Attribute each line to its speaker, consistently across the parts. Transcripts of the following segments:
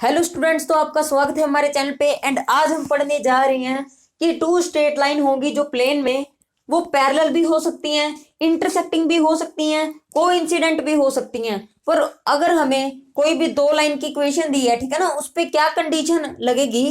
Speaker 1: Hello students, तो आपका स्वागत है हमारे चैनल पे। एंड आज हम पढ़ने जा रहे हैं कि टू स्ट्रेट लाइन होंगी जो प्लेन में वो पैरेलल भी हो सकती हैं, इंटरसेक्टिंग भी हो सकती हैं, कोइंसिडेंट भी हो सकती हैं। पर अगर हमें कोई भी दो लाइन की इक्वेशन दी है, ठीक है ना, उस पे क्या कंडीशन लगेगी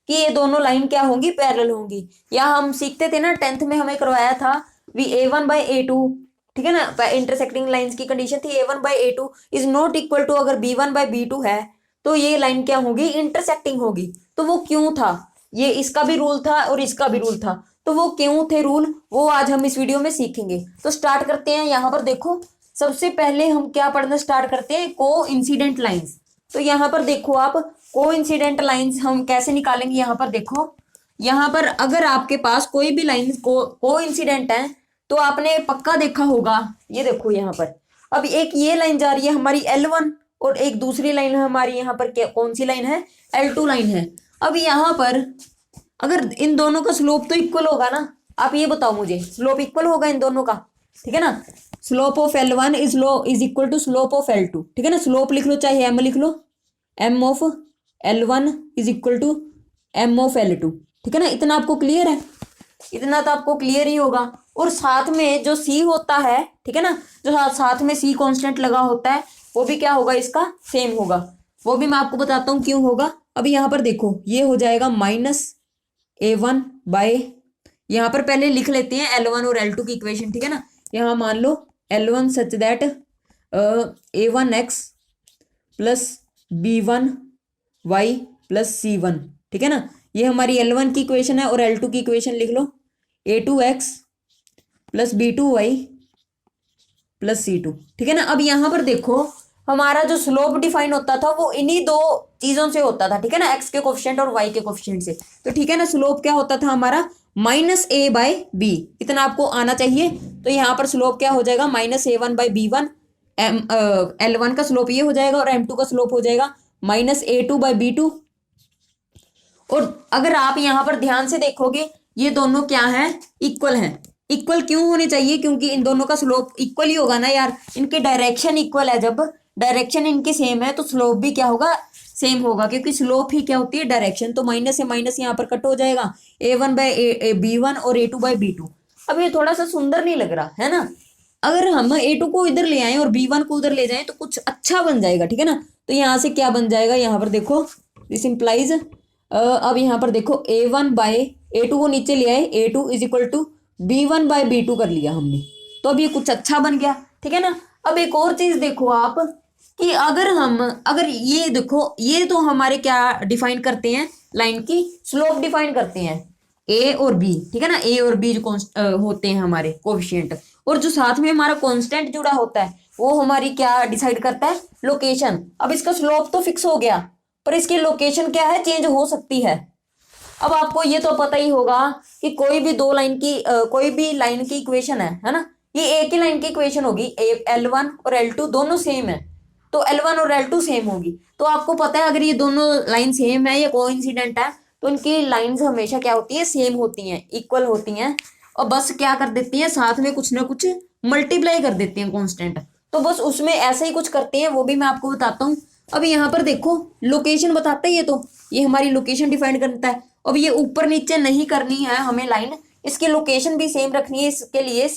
Speaker 1: कि ये दोनों लाइन क्या होंगी, पैरेलल होंगी। या हम सीखते थे ना, 10th में हमें करवाया था V A1/A2, ठीक है ना, इंटरसेक्टिंग लाइंस की कंडीशन थी A1/A2 is not equal to, अगर B1/B2 है तो ये लाइन क्या होगी, इंटरसेक्टिंग होगी। तो वो क्यों था, ये इसका भी रूल था और इसका भी रूल था। तो वो क्यों थे रूल, वो आज हम इस वीडियो में सीखेंगे। तो स्टार्ट करते हैं। यहाँ पर देखो, सबसे पहले हम क्या पढ़ना स्टार्ट करते हैं, को इंसिडेंट लाइन्स। तो यहाँ पर देखो आप, को इंसिडेंट लाइन्स हम कैसे निकालेंगे। यहाँ पर देखो, यहाँ पर अगर आपके पास कोई भी लाइन को इंसिडेंट है तो आपने पक्का देखा होगा। ये देखो यहाँ पर, अब एक ये लाइन जा रही है हमारी L1 और एक दूसरी लाइन है हमारी यहाँ पर, कौन सी लाइन है, L2 लाइन है। अब यहाँ पर अगर इन दोनों का स्लोप तो इक्वल होगा ना, आप ये बताओ मुझे, स्लोप इक्वल होगा इन दोनों का, ठीक है ना। Slope of L1 is equal to slope of L2, ठीक है ना। स्लोप लिख लो, चाहे M लिख लो, M of L1 is equal to M of L2, ठीक है ना। इतना आपको क्लियर है, इतना तो आपको क्लियर ही होगा। और साथ में जो C होता है, ठीक है ना, जो साथ में C कांस्टेंट लगा होता है, वो भी क्या होगा, इसका सेम होगा। वो भी मैं आपको बताता हूँ क्यों होगा। अभी यहाँ पर देखो, ये हो जाएगा -A1 बाय, यहाँ पर पहले लिख लेते हैं L1 और L2 की इक्वेशन, ठीक है ना। यहाँ मान लो L1 such that A1x plus B1y plus C1, ठीक है ना। ये हमारी L1 की इक्वेशन है। और L2 की इक्वेशन लिख लो, A2x plus B2y plus C2, ठीक है ना। अब यहाँ पर देखो, हमारा जो स्लोप डिफाइन होता था वो इन्हीं दो चीजों से होता था, ठीक है ना, x के कोफिशिएंट और y के कोफिशिएंट से। तो ठीक है ना, स्लोप क्या होता था हमारा, -A/B, इतना आपको आना चाहिए। तो यहाँ पर स्लोप क्या हो जाएगा, -A1/B1, L1 का स्लोप ये हो जाएगा और M2 का स्लोप हो जाएगा -A2/B2। और अगर आप यहाँ पर ध्यान से देखोगे, ये दोनों क्या है, इक्वल हैं। इक्वल क्यों होने चाहिए, क्योंकि इन दोनों का स्लोप इक्वल ही होगा ना यार, इनके डायरेक्शन इक्वल है। जब डायरेक्शन इनकी सेम है तो स्लोप भी क्या होगा, सेम होगा, क्योंकि स्लोप ही क्या होती है, डायरेक्शन। तो माइनस से माइनस यहाँ पर कट हो जाएगा, A1/B1 और A2/B2। अब ये थोड़ा सा सुंदर नहीं लग रहा है ना। अगर हम A2 को इधर ले आए और B1 को उधर ले जाएं तो कुछ अच्छा बन जाएगा, ठीक है ना। तो यहाँ से क्या बन जाएगा, यहाँ पर देखो, दिस इंप्लाइज, अब यहाँ पर देखो A1/A2 को नीचे ले आए, A2 is equal to B1/B2 कर लिया हमने। तो अब ये कुछ अच्छा बन गया, ठीक है ना। अब एक और चीज देखो आप, कि अगर ये देखो, ये तो हमारे क्या डिफाइन करते हैं, लाइन की स्लोप डिफाइन करते हैं, A और B, ठीक है ना। A और B जो होते हैं हमारे कोफिशिएंट, और जो साथ में हमारा कांस्टेंट जुड़ा होता है वो हमारी क्या डिसाइड करता है, लोकेशन। अब इसका स्लोप तो फिक्स हो गया, पर इसकी लोकेशन क्या है, चेंज हो सकती है। अब आपको ये तो पता ही होगा कि कोई भी दो लाइन की कोई भी लाइन की इक्वेशन है ना, ये एक ही लाइन की इक्वेशन होगी। L1 और L2 दोनों सेम है, तो L1 और L2 सेम होगी। तो आपको पता है, अगर ये दोनों लाइन सेम है या कोइंसिडेंट है, तो इनकी लाइंस हमेशा क्या होती है, सेम होती हैं, इक्वल होती हैं। और बस क्या कर देती हैं, साथ में कुछ ना कुछ मल्टीप्लाई कर देती हैं कांस्टेंट। तो बस उसमें ऐसा ही कुछ करते हैं, वो भी मैं आपको बताता हूँ। अब यहाँ पर देखो, लोकेशन बताता है ये, तो ये हमारी लोकेशन डिफाइन करता है। अब ये ऊपर नीचे नहीं करनी है हमें लाइन, इसकी लोकेशन भी सेम रखनी है। इसके लिए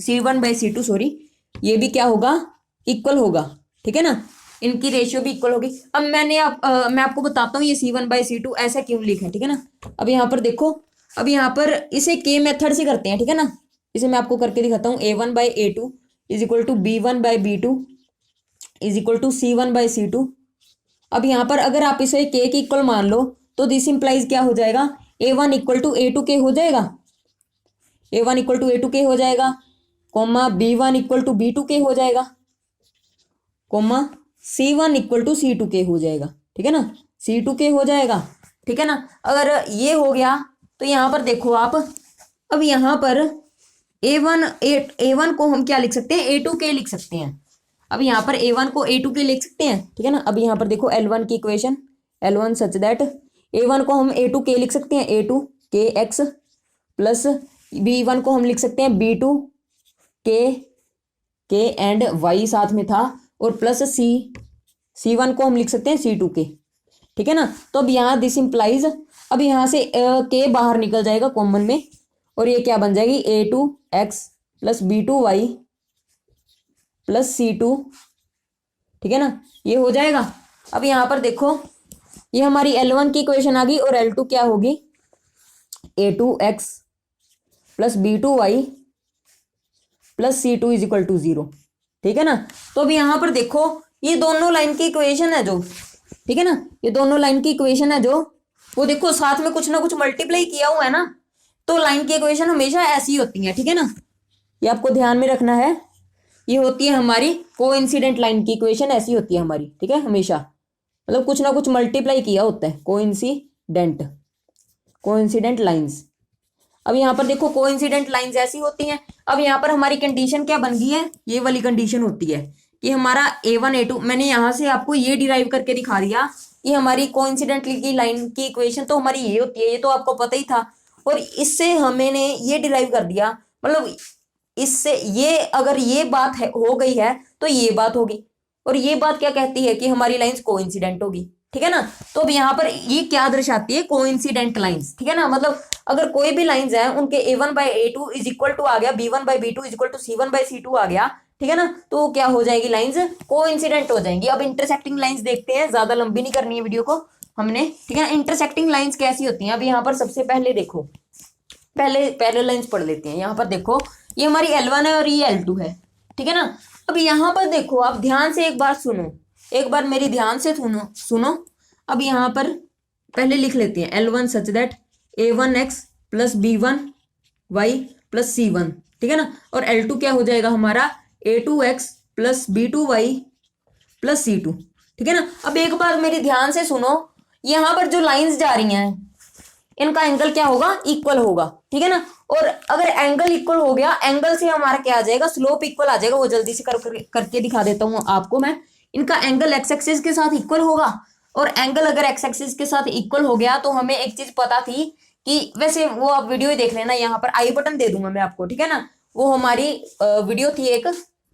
Speaker 1: C1/C2 सॉरी, ये भी क्या होगा, इक्वल होगा, ठीक है ना। इनकी रेशियो भी इक्वल होगी। अब मैं आपको बताता हूँ ये C1/C2 ऐसा क्यों लिखा है, ठीक है ना। अब यहाँ पर देखो, अब यहाँ पर इसे के मेथड से करते हैं, ठीक है ना। इसे मैं आपको करके दिखाता हूँ, A1/A2 is equal to B1/B2 is equal to C1/C2। अब यहाँ पर अगर आप इसे के की इक्वल मान लो तो दिस इंप्लाइज क्या हो जाएगा, A1 इक्वल टू A2 हो जाएगा, A1 इक्वल टू A2 हो जाएगा, coma B1 equal to B2 हो जाएगा, coma C1 equal to C2 हो जाएगा, ठीक है ना, C2 हो जाएगा, ठीक है ना। अगर ये हो गया तो यहाँ पर देखो आप, अब यहाँ पर A1 को हम क्या लिख सकते हैं, A2 लिख सकते हैं। अब यहाँ पर A1 को A2 लिख सकते हैं, ठीक है ना। अब यहाँ पर देखो L1 की equation, L1 such that A1 को हम A2 लिख सकते हैं, A2 प्लस B1 को हम लिख सकते हैं B2 के एंड Y साथ में था, और प्लस C1 को हम लिख सकते हैं C2 के, ठीक है ना। तो अब यहाँ दिस इंप्लाइज, अब यहाँ से के बाहर निकल जाएगा कॉमन में, और ये क्या बन जाएगी A2x plus B2y plus C2, ठीक है ना, ये हो जाएगा। अब यहाँ पर देखो ये हमारी L1 की इक्वेशन आ गई, और L2 क्या होगी A2x plus B2y plus C2 is equal to 0, ठीक है ना। तो अब यहाँ पर देखो ये दोनों लाइन की इक्वेशन है जो, ठीक है ना, ये दोनों लाइन की इक्वेशन है जो, वो देखो साथ में कुछ ना कुछ मल्टीप्लाई किया हुआ है ना, तो लाइन की इक्वेशन हमेशा ऐसी होती है, ठीक है ना, ये आपको ध्यान में रखना है। ये होती है हमारी कोइंसिडेंट लाइन की इक्वेशन, ऐसी होती है हमारी, ठीक है, हमेशा, मतलब कुछ ना कुछ मल्टीप्लाई किया होता है, कोइंसिडेंट लाइंस। अब यहाँ पर देखो कोइंसिडेंट लाइंस ऐसी होती हैं। अब यहाँ पर हमारी कंडीशन क्या बन गई है, ये वाली कंडीशन होती है कि हमारा A1 A2, मैंने यहाँ से आपको ये डिराइव करके दिखा दिया कि हमारी कोइंसिडेंट की लाइन की इक्वेशन तो हमारी ये होती है, ये तो आपको पता ही था, और इससे हमने ये डिराइव कर दिया, मतलब इससे ये अगर ये बात है हो गई है तो ये बात होगी, और ये बात क्या कहती है कि हमारी लाइंस कोइंसिडेंट होगी, ठीक है ना। तो अब यहाँ पर ये क्या दर्शाती है, कोइंसिडेंट लाइंस, ठीक है ना, मतलब अगर कोई भी लाइंस है उनके A1/A2 इज इक्वल टू आ गया, B1/B2 is equal to C1/C2 आ गया, ठीक है ना, तो क्या हो जाएगी, लाइंस कोइंसिडेंट हो जाएंगी। अब इंटरसेक्टिंग लाइंस देखते हैं, ज्यादा लंबी नहीं करनी है वीडियो को हमने, ठीक है। इंटरसेक्टिंग लाइंस कैसी होती हैं, अब यहाँ पर सबसे पहले देखो, पहले पैरेलल लाइंस पढ़ लेते हैं। यहाँ पर देखो ये हमारी L1 है और ये L2 है, ठीक है ना। अब यहाँ पर देखो आप ध्यान से एक बार सुनो, एक बार मेरी ध्यान से सुनो। अब यहाँ पर पहले लिख लेते हैं L1 such that A1x plus B1y plus C1, ठीक है ना, और L2 क्या हो जाएगा हमारा A2x plus B2y plus C2, ठीक है ना। अब एक बार मेरी ध्यान से सुनो, यहाँ पर जो लाइंस जा रही हैं इनका एंगल क्या होगा, इक्वल होगा, ठीक है ना। और अगर एंगल इक्वल हो गया, एंगल से हमारा क्या आ जाएगा, स्लोप इक्वल आ जाएगा। वो जल्दी से करके दिखा देता हूं आपको मैं। इनका एंगल एक्स एक्सिस के साथ इक्वल होगा, और एंगल अगर एक्स एक्सिस के साथ इक्वल हो गया तो हमें एक चीज पता थी कि, वैसे वो आप वीडियो ही देख लेना, यहाँ पर आई बटन दे दूंगा मैं आपको, ठीक है ना। वो हमारी वीडियो थी एक,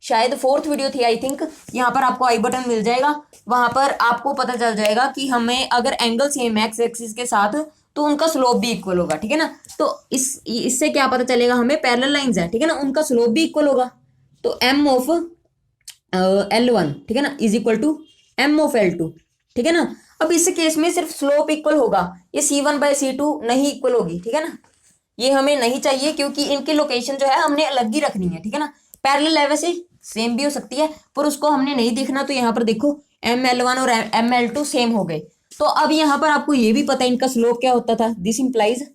Speaker 1: शायद 4th वीडियो थी आई थिंक, यहाँ पर आपको आई बटन मिल जाएगा, वहां पर आपको पता चल जाएगा कि हमें अगर एंगल सेम है एक्स एक्सिस के साथ तो उनका स्लोप भी इक्वल होगा, ठीक है ना। तो इससे क्या पता चलेगा हमें, पैरेलल लाइंस है, ठीक है ना, उनका स्लोप भी इक्वल होगा। तो M ऑफ L1, ठीक है ना, is equal to M of L2, ठीक है ना। अब इस केस में सिर्फ स्लोप इक्वल होगा, ये C1/C2 नहीं इक्वल होगी, ठीक है ना, ये हमें नहीं चाहिए, क्योंकि इनकी लोकेशन जो है हमने अलग ही रखनी है, ठीक है ना। पैरेलल है वैसे सेम भी हो सकती है, पर उसको हमने नहीं देखना। तो यहाँ पर देखो ML1 और ML2 सेम हो गए। तो अब यहाँ पर आपको ये भी पता है इनका स्लोप क्या होता था, दिस इंप्लाइज,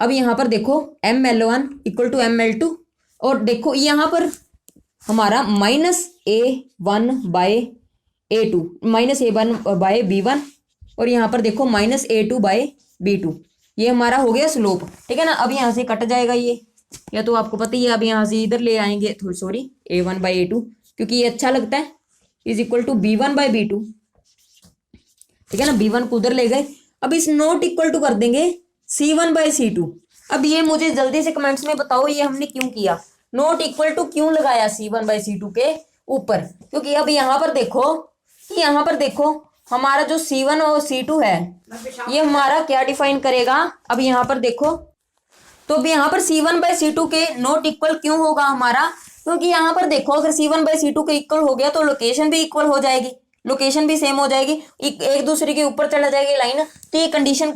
Speaker 1: अब यहाँ पर देखो ML1 इक्वल टू ML2, और देखो यहाँ पर हमारा -A1/A2 -A1/B1, और यहाँ पर देखो -A2/B2, ये हमारा हो गया स्लोप, ठीक है ना। अब यहाँ से कट जाएगा ये, या तो आपको पता ही है, अब यहाँ से इधर ले आएंगे, सॉरी A1/A2, क्योंकि ये अच्छा लगता है, इज इक्वल टू B1/B2, ठीक है ना, B1 को उधर ले गए। अब इस नॉट इक्वल टू कर देंगे C1/C2। अब ये मुझे जल्दी से कमेंट्स में बताओ ये हमने क्यों किया, नॉट इक्वल टू क्यों लगाया C1/C2 के ऊपर, क्योंकि अब यहाँ पर देखो हमारा जो C1 और C2 है ये हमारा क्या डिफाइन करेगा। अब यहाँ पर देखो, तो अब यहाँ पर C1/C2 के नॉट इक्वल क्यों होगा हमारा, क्योंकि यहाँ पर देखो अगर C1/C2 के इक्वल हो गया तो लोकेशन भी इक्वल हो जाएगी, लोकेशन भी सेम हो जाएगी, एक दूसरे के ऊपर चला जाएगी लाइन, तो ये कंडीशन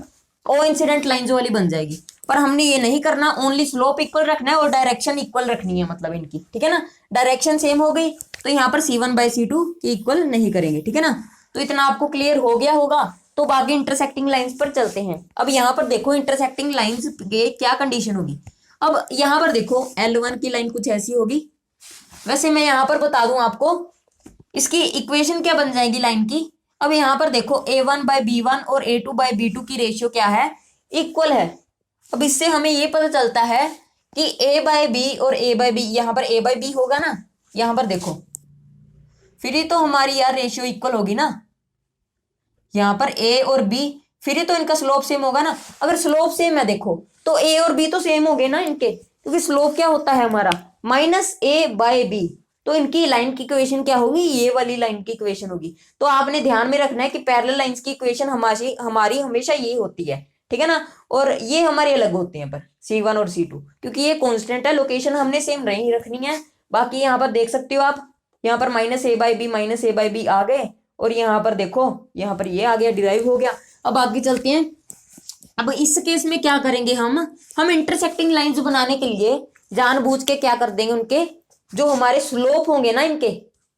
Speaker 1: कोइंसिडेंट लाइंस वाली बन जाएगी। पर हमने ये नहीं करना, ओनली स्लोप इक्वल रखना है और डायरेक्शन इक्वल रखनी है, मतलब इनकी, ठीक है ना। डायरेक्शन सेम हो गई तो यहाँ पर C1/C2 की इक्वल नहीं करेंगे, ठीक है ना। तो इतना आपको क्लियर हो गया होगा। तो बाकी इंटरसेक्टिंग लाइंस पर चलते हैं। अब यहाँ पर देखो इंटरसेक्टिंग लाइंस के क्या कंडीशन होगी। अब यहाँ पर देखो L1 की लाइन कुछ ऐसी होगी, वैसे मैं यहाँ पर बता दूं आपको इसकी इक्वेशन क्या बन जाएगी लाइन की। अब यहाँ पर देखो A1/B1 और A2/B2 की रेशियो क्या है, इक्वल है। अब इससे हमें ये पता चलता है कि A/B और A/B, यहाँ पर A/B होगा ना, यहाँ पर देखो फिर ही तो हमारी यार रेशियो इक्वल होगी ना, यहाँ पर A और B, फिर ही तो इनका स्लोप सेम होगा ना। अगर स्लोप सेम है देखो तो A और B तो सेम हो गए ना इनके, क्योंकि स्लोप क्या होता है हमारा -A/B, तो इनकी लाइन की इक्वेशन क्या होगी, ये वाली लाइन की इक्वेशन होगी। तो आपने ध्यान में रखना है कि पैरेलल लाइंस की इक्वेशन हमारी हमारी हमेशा ये होती है, ठीक है ना। और ये हमारे अलग होते हैं पर C1 और C2, क्योंकि ये कांस्टेंट है, लोकेशन हमने सेम नहीं रखनी है। बाकी यहाँ पर देख सकते हो आप, यहाँ पर -a/b आ गए, और यहाँ पर देखो यहाँ पर ये आ गया, डिराइव हो गया। अब आगे चलते हैं। अब इस केस में क्या करेंगे हम इंटरसेक्टिंग लाइंस बनाने के लिए जानबूझ के क्या कर देंगे, उनके जो हमारे स्लोप होंगे ना इनके,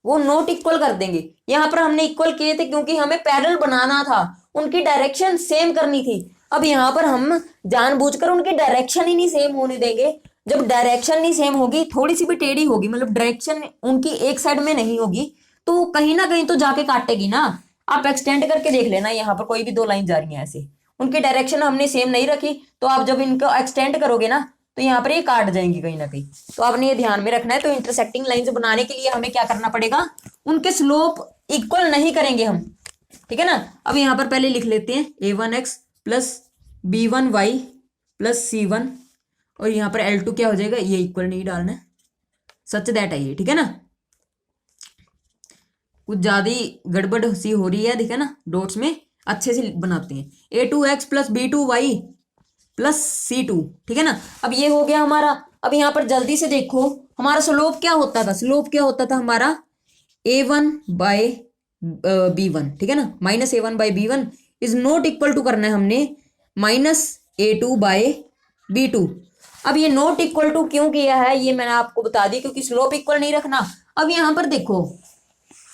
Speaker 1: वो नॉट इक्वल कर देंगे। यहाँ पर हमने इक्वल किए थे क्योंकि हमें पैरेलल बनाना था, उनकी डायरेक्शन सेम करनी थी। अब यहाँ पर हम जानबूझकर उनकी डायरेक्शन ही नहीं सेम होने देंगे। जब डायरेक्शन नहीं सेम होगी, थोड़ी सी भी टेढ़ी होगी, मतलब डायरेक्शन उनकी एक साइड में नहीं होगी, तो कहीं ना कहीं तो जाके काटेगी ना। आप एक्सटेंड करके देख लेना, यहाँ पर कोई भी दो लाइन जा रही है ऐसे, उनकी डायरेक्शन हमने सेम नहीं रखी, तो आप जब इनको एक्सटेंड करोगे ना, तो यहाँ पर ये काट जाएंगी कहीं ना कहीं। तो आपने ये ध्यान में रखना है। तो इंटरसेक्टिंग लाइंस बनाने के लिए हमें क्या करना पड़ेगा, उनके स्लोप इक्वल नहीं करेंगे हम, ठीक है ना। अब यहाँ पर पहले लिख लेते हैं a1x plus b1y plus c1, और यहाँ पर L2 क्या हो जाएगा, ये इक्वल नहीं डालना है, सच दैट है ये, ठीक है ना। कुछ ज्यादा गड़बड़ सी हो रही है, ठीक है ना, डॉट्स में अच्छे से बनाते हैं। a2x plus b2y plus c2, ठीक है ना। अब ये हो गया हमारा। अब यहाँ पर जल्दी से देखो हमारा स्लोप क्या होता था, स्लोप क्या होता था हमारा a1/b1, ठीक है ना। -a1/b1 is not equal to करना है हमने -a2/b2। अब ये नॉट इक्वल टू क्यों किया है, ये मैंने आपको बता दी, क्योंकि स्लोप इक्वल नहीं रखना। अब यहाँ पर देखो,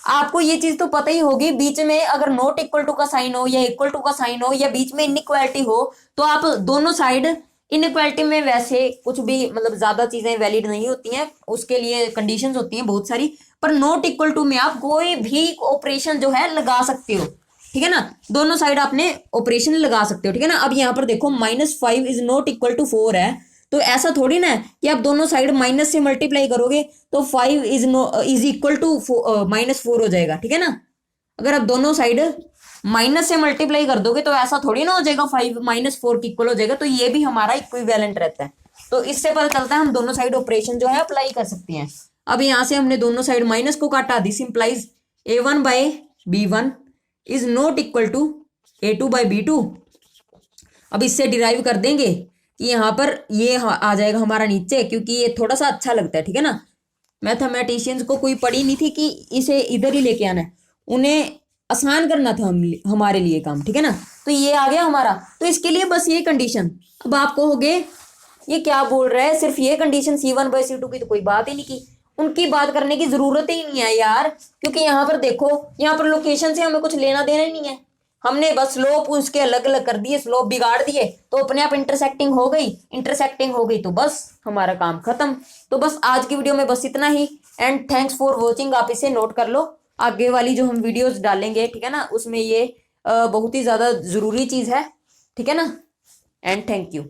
Speaker 1: आपको ये चीज तो पता ही होगी, बीच में अगर नॉट इक्वल टू का साइन हो या इक्वल टू का साइन हो या बीच में इनइक्वालिटी हो, तो आप दोनों साइड, इनइक्वालिटी में वैसे कुछ भी मतलब ज्यादा चीजें वैलिड नहीं होती हैं, उसके लिए कंडीशंस होती हैं बहुत सारी, पर नॉट इक्वल टू में आप कोई भी ऑपरेशन जो है लगा सकते हो, ठीक है ना। दोनों साइड आपने ऑपरेशन लगा सकते हो, ठीक है ना। अब यहाँ पर देखो -5 इज नॉट इक्वल टू 4 है, तो ऐसा थोड़ी ना है कि आप दोनों साइड माइनस से मल्टीप्लाई करोगे तो 5 इज इक्वल टू -4 हो जाएगा, ठीक है ना। अगर आप दोनों साइड माइनस से मल्टीप्लाई कर दोगे तो ऐसा थोड़ी ना हो जाएगा 5 -4 की इक्वल हो जाएगा, तो ये भी हमारा इक्विवेलेंट रहता है। तो इससे पता चलता है हम दोनों साइड ऑपरेशन जो है अप्लाई कर सकते हैं। अब यहाँ से हमने दोनों साइड माइनस को काटा, this implies a1/b1 is not equal to a2/b2। अब इससे डिराइव कर देंगे कि यहाँ पर ये आ जाएगा हमारा नीचे, क्योंकि ये थोड़ा सा अच्छा लगता है, ठीक है ना। मैथमेटिशियंस को कोई पड़ी नहीं थी कि इसे इधर ही लेके आना है, उन्हें आसान करना था हमारे लिए काम, ठीक है ना। तो ये आ गया हमारा। तो इसके लिए बस ये कंडीशन। अब आप कहोगे ये क्या बोल रहा है, सिर्फ ये कंडीशन C1/C2 की तो कोई बात ही नहीं की, उनकी बात करने की जरूरत ही नहीं है यार, क्योंकि यहाँ पर देखो, यहाँ पर लोकेशन से हमें कुछ लेना देना ही नहीं है, हमने बस स्लोप उसके अलग अलग कर दिए, स्लोप बिगाड़ दिए, तो अपने आप इंटरसेक्टिंग हो गई, इंटरसेक्टिंग हो गई तो बस हमारा काम खत्म। तो बस आज की वीडियो में बस इतना ही, एंड थैंक्स फॉर वॉचिंग। आप इसे नोट कर लो, आगे वाली जो हम वीडियोस डालेंगे, ठीक है ना, उसमें ये बहुत ही ज्यादा जरूरी चीज है, ठीक है ना। And thank you.